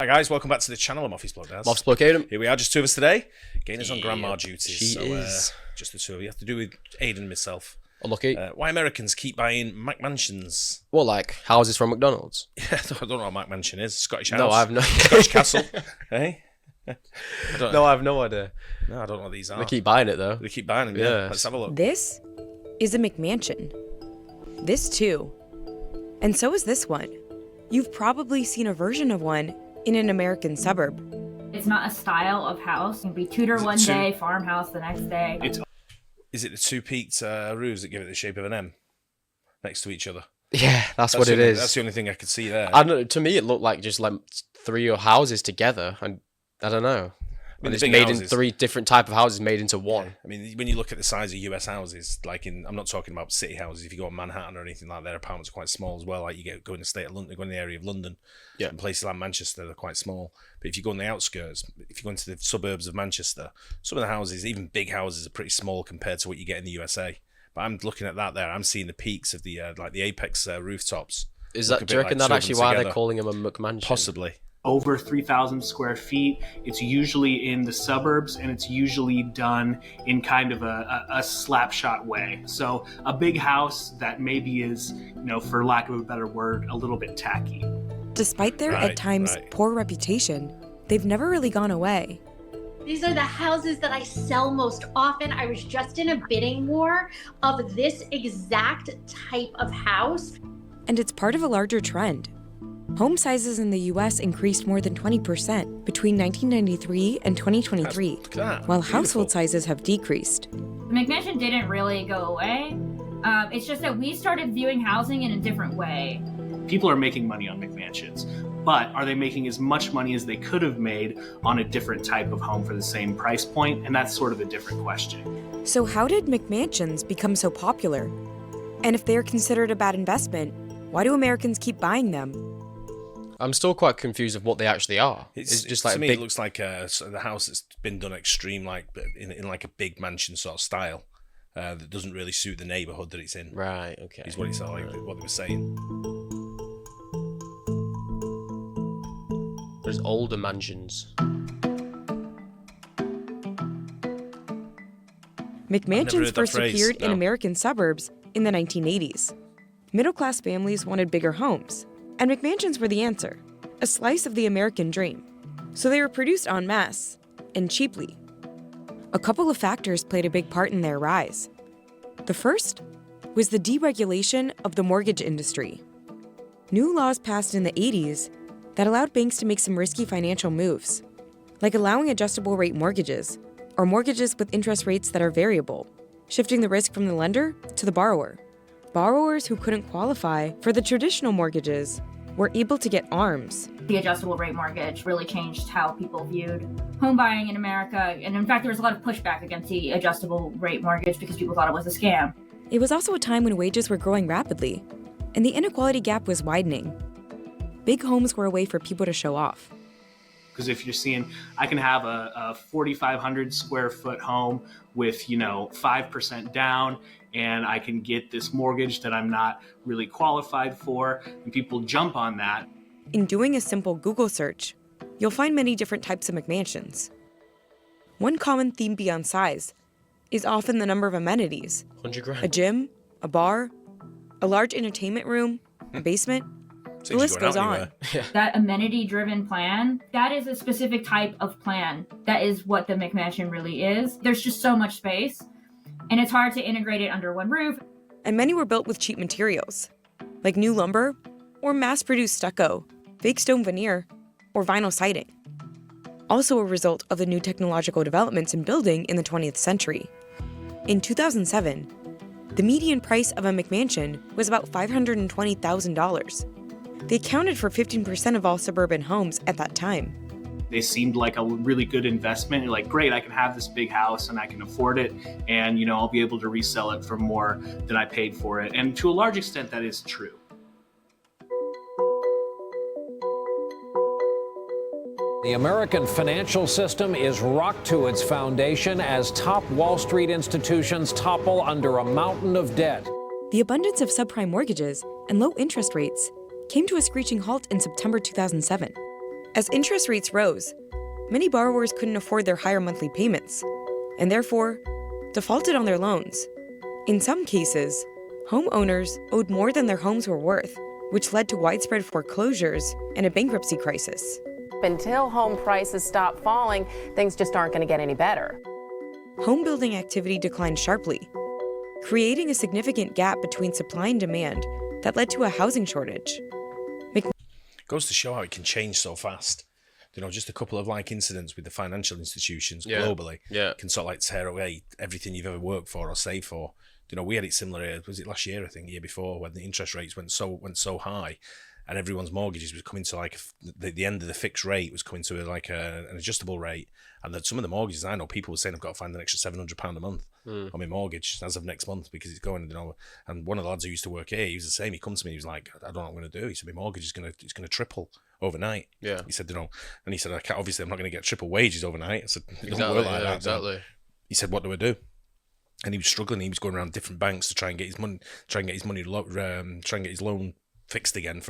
Hi guys, welcome back to the channel. I'm Office Bloke Daz. Office Bloke Aidan. Here we are, just two of us today. Gaina's on grandma duties. She is. Just the two of you. Have to do with Aidan and myself. Unlucky. Why Americans keep buying McMansions? What, like houses from McDonald's? Yeah, I don't know what a McMansion is. Scottish house. No, I have no. Scottish castle. Hey. No, I have no idea. No, I don't know what these are. They keep buying it though. They keep buying them. Yeah. Let's have a look. This is a McMansion. This too. And so is this one. You've probably seen a version of one in an American suburb. It's not a style of house. It can be Tudor one day, farmhouse the next day. Is it the two peaked roofs that give it the shape of an M next to each other? Yeah, that's what it is. That's the only thing I could see there. I don't know. To me, it looked like just like three houses together, and I don't know. I mean, it's made houses. In three different type of houses made into one. Yeah. I mean, when you look at the size of US houses, like I'm not talking about city houses. If you go to Manhattan or anything like that, their apartments are quite small as well. Like you go in the state of London, go in the area of London, and places like Manchester, they're quite small. But if you go on the outskirts, if you go into the suburbs of Manchester, some of the houses, even big houses, are pretty small compared to what you get in the USA. But I'm looking at that there. I'm seeing the peaks of the like the apex rooftops. Is that? Do you reckon that's actually why they're calling them a McMansion? Possibly. Over 3,000 square feet. It's usually in the suburbs, and it's usually done in kind of a slapshot way. So a big house that maybe is, for lack of a better word, a little bit tacky. Despite their at times poor reputation, they've never really gone away. These are the houses that I sell most often. I was just in a bidding war of this exact type of house. And it's part of a larger trend. Home sizes in the U.S. increased more than 20% between 1993 and 2023, while household sizes have decreased. The McMansion didn't really go away. It's just that we started viewing housing in a different way. People are making money on McMansions, but are they making as much money as they could have made on a different type of home for the same price point? And that's sort of a different question. So how did McMansions become so popular? And if they are considered a bad investment, why do Americans keep buying them? I'm still quite confused of what they actually are. It's just like to me, it looks like the house that's been done extreme, like in like a big mansion sort of style that doesn't really suit the neighborhood that it's in. Right. Okay. Is what it's like what they were saying. There's older mansions. McMansions first appeared in American suburbs in the 1980s. Middle-class families wanted bigger homes, and McMansions were the answer, a slice of the American dream. So they were produced en masse, and cheaply. A couple of factors played a big part in their rise. The first was the deregulation of the mortgage industry. New laws passed in the 80s that allowed banks to make some risky financial moves, like allowing adjustable rate mortgages, or mortgages with interest rates that are variable, shifting the risk from the lender to the borrower. Borrowers who couldn't qualify for the traditional mortgages were able to get ARMs. The adjustable rate mortgage really changed how people viewed home buying in America. And in fact, there was a lot of pushback against the adjustable rate mortgage because people thought it was a scam. It was also a time when wages were growing rapidly, and the inequality gap was widening. Big homes were a way for people to show off. Because if you're seeing, I can have a 4,500 square foot home with, 5% down, and I can get this mortgage that I'm not really qualified for, and people jump on that. In doing a simple Google search, you'll find many different types of McMansions. One common theme beyond size is often the number of amenities. 100 grand. A gym, a bar, a large entertainment room, a basement. The list goes on. That amenity-driven plan, that is a specific type of plan. That is what the McMansion really is. There's just so much space, and it's hard to integrate it under one roof. And many were built with cheap materials, like new lumber or mass-produced stucco, fake stone veneer, or vinyl siding. Also a result of the new technological developments in building in the 20th century. In 2007, the median price of a McMansion was about $520,000. They accounted for 15% of all suburban homes at that time. They seemed like a really good investment. You're like, great, I can have this big house and I can afford it, and I'll be able to resell it for more than I paid for it. And to a large extent, that is true. The American financial system is rocked to its foundation as top Wall Street institutions topple under a mountain of debt. The abundance of subprime mortgages and low interest rates came to a screeching halt in September 2007. As interest rates rose, many borrowers couldn't afford their higher monthly payments, and therefore defaulted on their loans. In some cases, homeowners owed more than their homes were worth, which led to widespread foreclosures and a bankruptcy crisis. Until home prices stop falling, things just aren't going to get any better. Home building activity declined sharply, creating a significant gap between supply and demand that led to a housing shortage. Goes to show how it can change so fast. You know, just a couple of like incidents with the financial institutions globally can sort of like tear away everything you've ever worked for or saved for. You know, we had it similar. Was it last year? I think the year before, when the interest rates went so high, and everyone's mortgages was coming to like the end of the fixed rate was coming to like an adjustable rate, and that some of the mortgages I know people were saying I've got to find an extra £700 a month on my mortgage as of next month because it's going. You know, and one of the lads who used to work here, he was the same. He come to me, he was like, I don't know what I'm going to do. He said my mortgage is going to triple overnight. Yeah. He said, you know, and he said, obviously I'm not going to get triple wages overnight. I said, it doesn't work like that. Exactly. He said, what do I do? And he was struggling. He was going around different banks to try and get his money, try and get his loan fixed again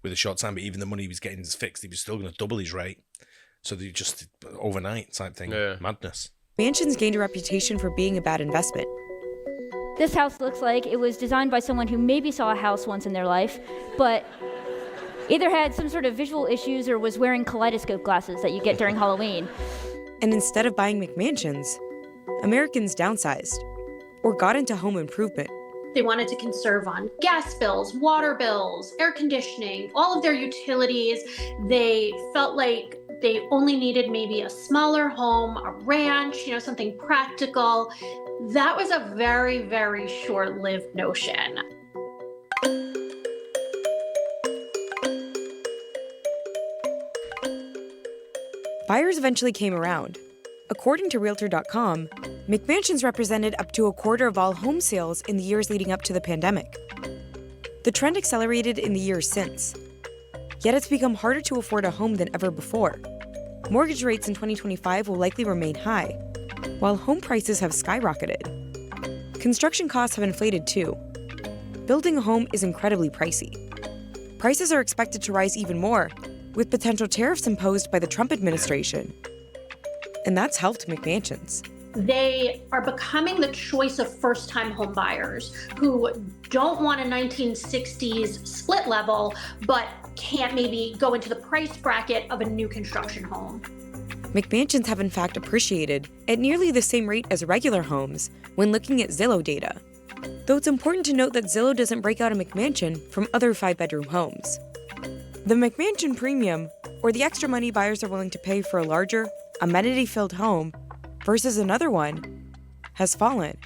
with a short time. But even the money he was getting fixed, he was still going to double his rate. So they just overnight type thing, madness. Mansions gained a reputation for being a bad investment. This house looks like it was designed by someone who maybe saw a house once in their life, but either had some sort of visual issues or was wearing kaleidoscope glasses that you get during Halloween. And instead of buying McMansions, Americans downsized or got into home improvement. They wanted to conserve on gas bills, water bills, air conditioning, all of their utilities. They felt like they only needed maybe a smaller home, a ranch, something practical. That was a very, very short-lived notion. Buyers eventually came around. According to Realtor.com, McMansions represented up to a quarter of all home sales in the years leading up to the pandemic. The trend accelerated in the years since. Yet it's become harder to afford a home than ever before. Mortgage rates in 2025 will likely remain high, while home prices have skyrocketed. Construction costs have inflated too. Building a home is incredibly pricey. Prices are expected to rise even more, with potential tariffs imposed by the Trump administration. And that's helped McMansions. They are becoming the choice of first-time home buyers who don't want a 1960s split level, but can't maybe go into the price bracket of a new construction home. McMansions have in fact appreciated at nearly the same rate as regular homes when looking at Zillow data. Though it's important to note that Zillow doesn't break out a McMansion from other 5-bedroom homes. The McMansion premium, or the extra money buyers are willing to pay for a larger, amenity-filled home versus another one, has fallen.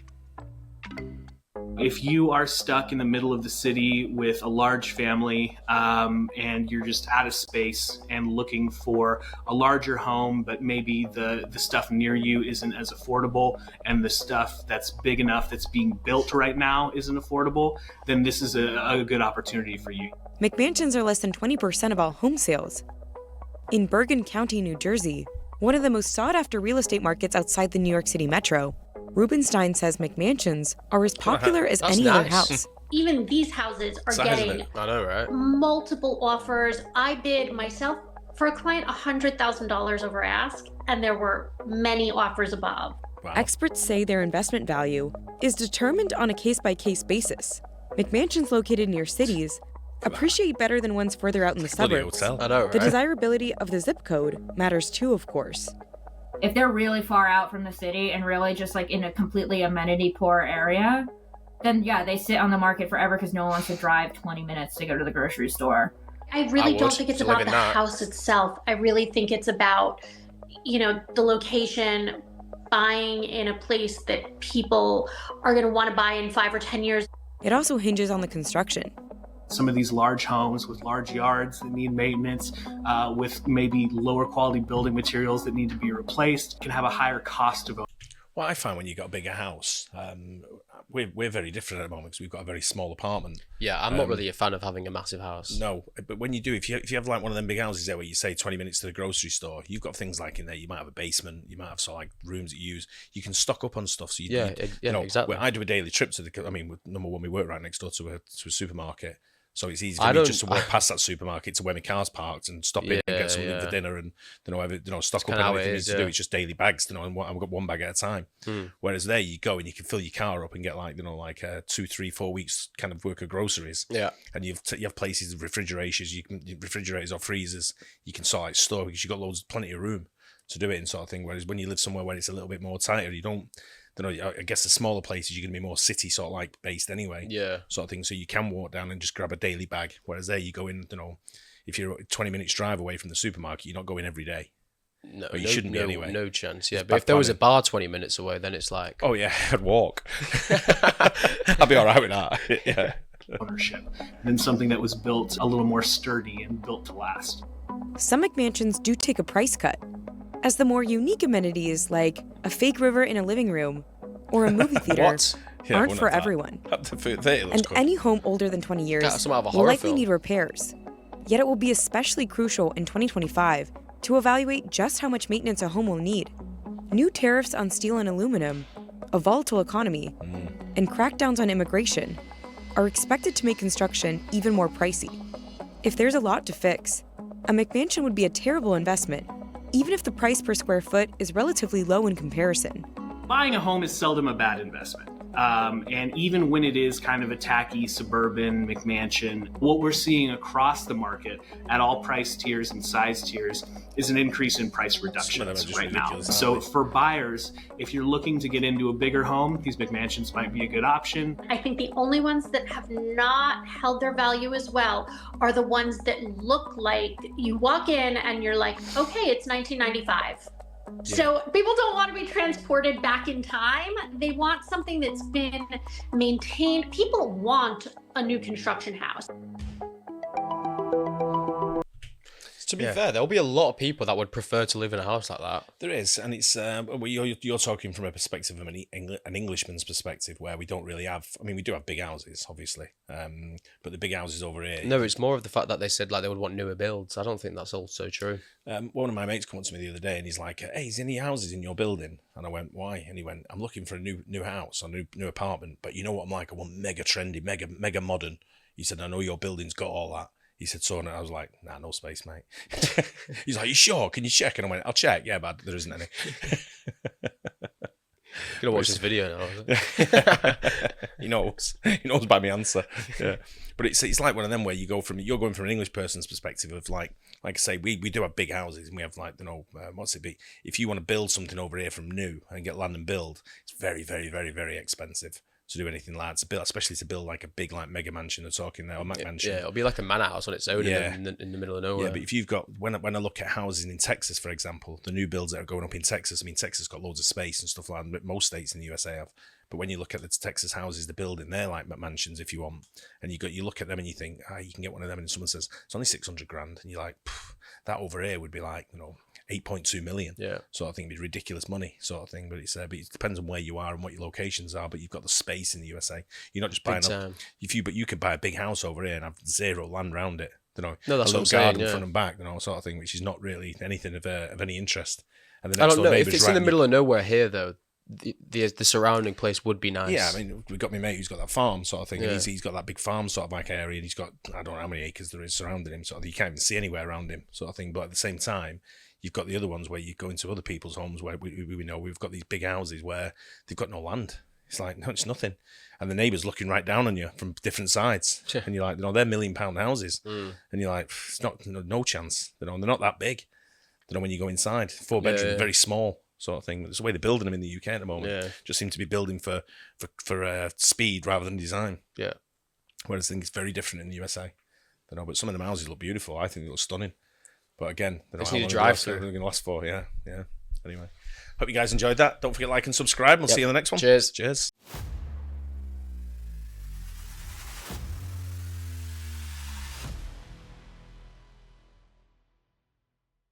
If you are stuck in the middle of the city with a large family and you're just out of space and looking for a larger home, but maybe the stuff near you isn't as affordable and the stuff that's big enough that's being built right now isn't affordable, then this is a good opportunity for you. McMansions are less than 20% of all home sales. In Bergen County, New Jersey, one of the most sought-after real estate markets outside the New York City metro, Rubenstein says McMansions are as popular as any other house. Even these houses are getting multiple offers. I bid myself for a client $100,000 over ask, and there were many offers above. Wow. Experts say their investment value is determined on a case-by-case basis. McMansions located near cities appreciate better than ones further out in the suburbs. The desirability of the zip code matters too, of course. If they're really far out from the city and really just like in a completely amenity poor area, then yeah, they sit on the market forever because no one wants to drive 20 minutes to go to the grocery store. I really don't think it's about the house itself. I really think it's about, the location, buying in a place that people are going to want to buy in 5 or 10 years. It also hinges on the construction. Some of these large homes with large yards that need maintenance, with maybe lower quality building materials that need to be replaced, can have a higher cost of ownership. Well, I find when you got a bigger house, we're very different at the moment because we've got a very small apartment. Yeah, I'm not really a fan of having a massive house. No, but when you do, if you have like one of them big houses there where you say 20 minutes to the grocery store, you've got things like in there. You might have a basement, you might have sort of like rooms that you use. You can stock up on stuff. So exactly. I do a daily trip to number one, we work right next door to a supermarket. So it's easy for me just to walk past that supermarket to where my car's parked and stop in and get something for dinner and stock up on anything to do. It's just daily bags, and I've got one bag at a time. Whereas there you go and you can fill your car up and get 2, 3, 4 weeks kind of work of groceries. Yeah, and you have places with refrigerators or freezers. You can sort of store because you've got plenty of room to do it in sort of thing. Whereas when you live somewhere where it's a little bit more tighter, you don't. I guess the smaller places you're going to be more city sort of like based anyway. Yeah. Sort of thing. So you can walk down and just grab a daily bag. Whereas there you go in, if you're 20 minutes drive away from the supermarket, you're not going every day. No, you shouldn't be anyway. No chance. Yeah, but if there was a bar 20 minutes away, then it's like, oh yeah, I'd walk. I'd be all right with that. Yeah. Ownership, and something that was built a little more sturdy and built to last. Some McMansions do take a price cut, as the more unique amenities like a fake river in a living room or a movie theater aren't for everyone. And any home older than 20 years will likely need repairs. Yet it will be especially crucial in 2025 to evaluate just how much maintenance a home will need. New tariffs on steel and aluminum, a volatile economy, and crackdowns on immigration are expected to make construction even more pricey. If there's a lot to fix, a McMansion would be a terrible investment, even if the price per square foot is relatively low in comparison. Buying a home is seldom a bad investment. And even when it is kind of a tacky suburban McMansion, what we're seeing across the market at all price tiers and size tiers is an increase in price reductions right now. So for buyers, if you're looking to get into a bigger home, these McMansions might be a good option. I think the only ones that have not held their value as well are the ones that look like you walk in and you're like, okay, it's 1995. Yeah. So people don't want to be transported back in time. They want something that's been maintained. People want a new construction house. To be fair, there'll be a lot of people that would prefer to live in a house like that. There is, and it's you're talking from a perspective of an Englishman's perspective, where we don't really have. I mean, we do have big houses, obviously, but the big houses over here. No, it's more of the fact that they said like they would want newer builds. I don't think that's also true. One of my mates came up to me the other day, and he's like, "Hey, is there any houses in your building?" And I went, "Why?" And he went, "I'm looking for a new house, a new apartment, but you know what I'm like? I want mega trendy, mega modern." He said, "I know your building's got all that." He said, so, and I was like, nah, no space, mate. He's like, you sure? Can you check? And I went, I'll check. Yeah, but there isn't any. You're gonna watch this video now. He knows by my answer. Yeah, but it's like one of them where you're going from an English person's perspective of like I say, we do have big houses and we have what's it be? If you want to build something over here from new and get land and build, it's very, very, very, very expensive to do anything like that, to build, especially to build like a big like mega mansion they're talking there, or McMansion. Yeah, it'll be like a manor house on its own in the middle of nowhere. Yeah, but if you've got, when I look at houses in Texas, for example, the new builds that are going up in Texas, I mean, Texas got loads of space and stuff like that, most states in the USA have. But when you look at the Texas houses they're building, they're like McMansions if you want. And you look at them and you think, you can get one of them, and someone says, it's only 600 grand. And you're like, that over here would be like, 8.2 million. Yeah. So I think it'd be ridiculous money sort of thing. But it depends on where you are and what your locations are. But you've got the space in the USA. You're not just buying up. But you could buy a big house over here and have zero land around it. No, that's a little garden front and back, sort of thing, which is not really anything of any interest. And I don't know if it's in the middle of nowhere here though. The surrounding place would be nice. Yeah, I mean, we've got my mate who's got that farm sort of thing, and he's got that big farm sort of like area, and he's got, I don't know how many acres there is surrounding him, sort of, you can't even see anywhere around him sort of thing. But at the same time, you've got the other ones where you go into other people's homes where we know we've got these big houses where they've got no land. It's like, no, it's nothing. And the neighbour's looking right down on you from different sides. Yeah. And you're like, they're £1 million houses. And you're like, it's not, no chance. They're not that big. When you go inside, 4 bedroom, very small sort of thing. That's the way they're building them in the UK at the moment. Yeah. Just seem to be building for speed rather than design. Yeah. Whereas I think it's very different in the USA. But some of them houses look beautiful. I think they look stunning. But again, they don't know how long they're going to last for. Yeah. Anyway, hope you guys enjoyed that. Don't forget to like and subscribe. We'll see you in the next one. Cheers. Cheers.